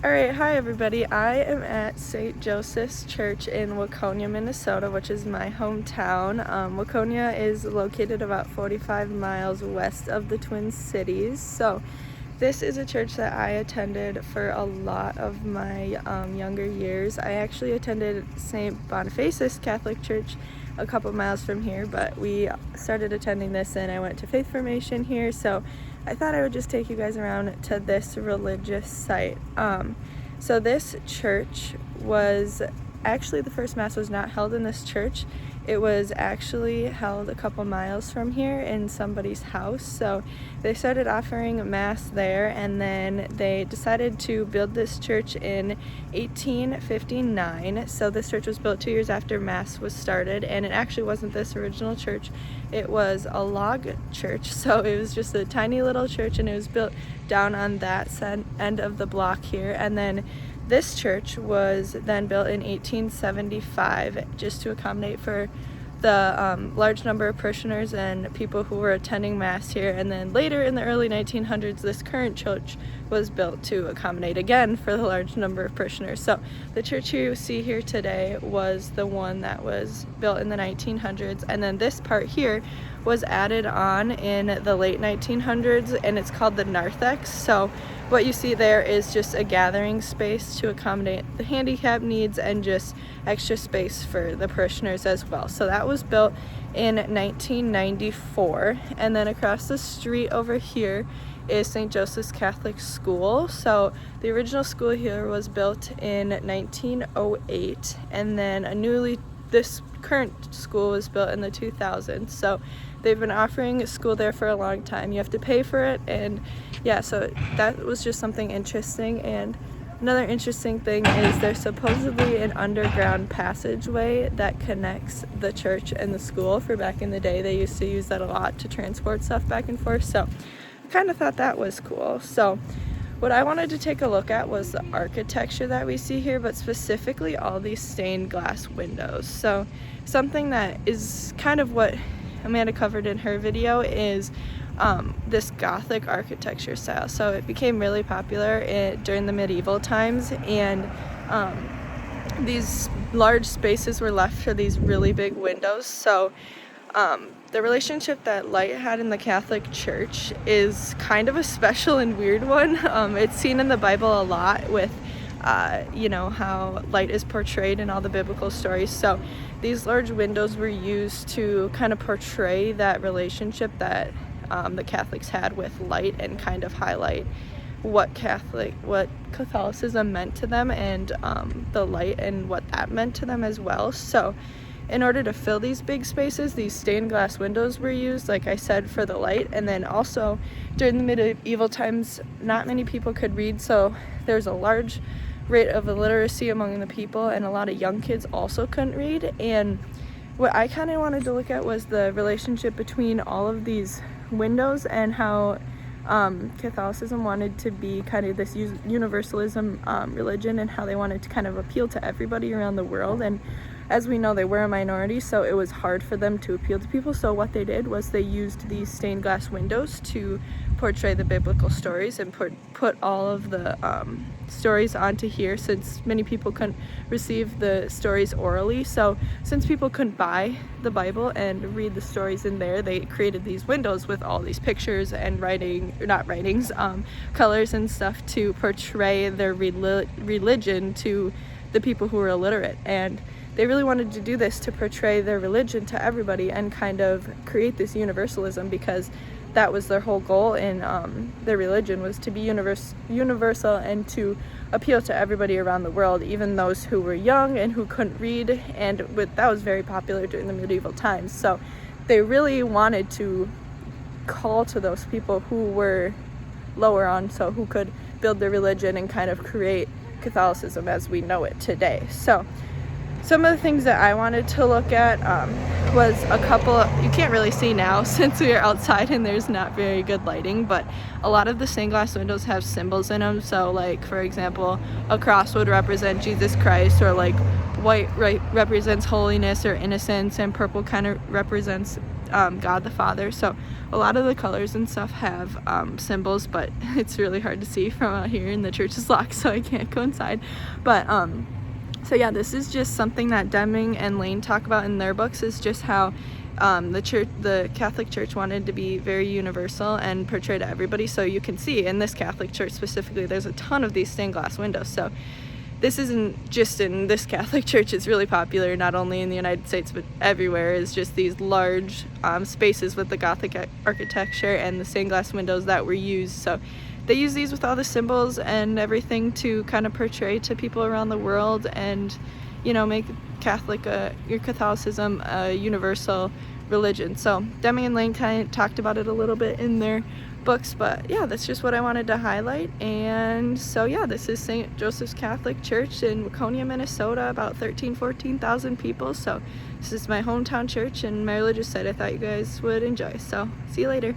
Alright, hi everybody. I am at St. Joseph's Church in Waconia, Minnesota, which is my hometown. Waconia is located about 45 miles west of the Twin Cities. So this is a church that I attended for a lot of my younger years. I actually attended St. Boniface's Catholic Church a couple miles from here, but we started attending this and I went to faith formation here, so I thought I would just take you guys around to this religious site. So this church was actually, the first mass was not held in this church. It was actually held a couple miles from here in somebody's house. So they started offering mass there, and then they decided to build this church in 1859. So this church was built 2 years after mass was started, and it actually wasn't this original church. It was a log church, so it was just a tiny little church, and it was built down on that end of the block here. And then this church was then built in 1875 just to accommodate for the large number of parishioners and people who were attending mass here. And then later in the early 1900s, this current church was built to accommodate again for the large number of parishioners. So the church you see here today was the one that was built in the 1900s, and then this part here was added on in the late 1900s, and it's called the narthex. So what you see there is just a gathering space to accommodate the handicap needs and just extra space for the parishioners as well. So that was built in 1994, and then across the street over here is St. Joseph's Catholic School. So the original school here was built in 1908, and then this current school was built in the 2000s. So they've been offering school there for a long time. You have to pay for it, and yeah, so that was just something interesting. And another interesting thing is there's supposedly an underground passageway that connects the church and the school. For back in the day, they used to use that a lot to transport stuff back and forth, so I kind of thought that was cool. So what I wanted to take a look at was the architecture that we see here, but specifically all these stained glass windows. So something that is kind of what Amanda covered in her video is this gothic architecture style. So it became really popular during the medieval times, and these large spaces were left for these really big windows. So the relationship that light had in the Catholic Church is kind of a special and weird one. It's seen in the Bible a lot with how light is portrayed in all the biblical stories. So these large windows were used to kind of portray that relationship that the Catholics had with light, and kind of highlight what Catholicism meant to them, and the light and what that meant to them as well. So in order to fill these big spaces, these stained glass windows were used, like I said, for the light. And then also during the medieval times, not many people could read, so there's a large rate of illiteracy among the people, and a lot of young kids also couldn't read. And what I kind of wanted to look at was the relationship between all of these windows, and how Catholicism wanted to be kind of this universalism religion, and how they wanted to kind of appeal to everybody around the world. And as we know, they were a minority, so it was hard for them to appeal to people. So what they did was they used these stained glass windows to portray the biblical stories, and put all of the stories onto here, since many people couldn't receive the stories orally. So since people couldn't buy the Bible and read the stories in there, they created these windows with all these pictures and colors and stuff to portray their religion to the people who were illiterate. And they really wanted to do this to portray their religion to everybody and kind of create this universalism, because that was their whole goal in their religion, was to be universal and to appeal to everybody around the world, even those who were young and who couldn't read. And that was very popular during the medieval times. So they really wanted to call to those people who were lower on, so who could build their religion and kind of create Catholicism as we know it today. So some of the things that I wanted to look at was a couple, you can't really see now since we are outside and there's not very good lighting, but a lot of the stained glass windows have symbols in them. So like, for example, a cross would represent Jesus Christ, or like white represents holiness or innocence, and purple kind of represents God the Father. So a lot of the colors and stuff have symbols, but it's really hard to see from out here, and the church is locked, so I can't go inside. But so yeah, this is just something that Deming and Laine talk about in their books, is just how the Catholic Church wanted to be very universal and portray to everybody. So you can see in this Catholic Church specifically, there's a ton of these stained glass windows. So this isn't just in this Catholic Church, it's really popular not only in the United States but everywhere, is just these large spaces with the Gothic architecture and the stained glass windows that were used. So they use these with all the symbols and everything to kind of portray to people around the world, and you know, make your Catholicism a universal religion. So Deming and Laine kind of talked about it a little bit in their books, but yeah, that's just what I wanted to highlight. And so yeah, this is St. Joseph's Catholic Church in Waconia, Minnesota, about 14,000 people. So this is my hometown church and my religious site. I thought you guys would enjoy. So see you later.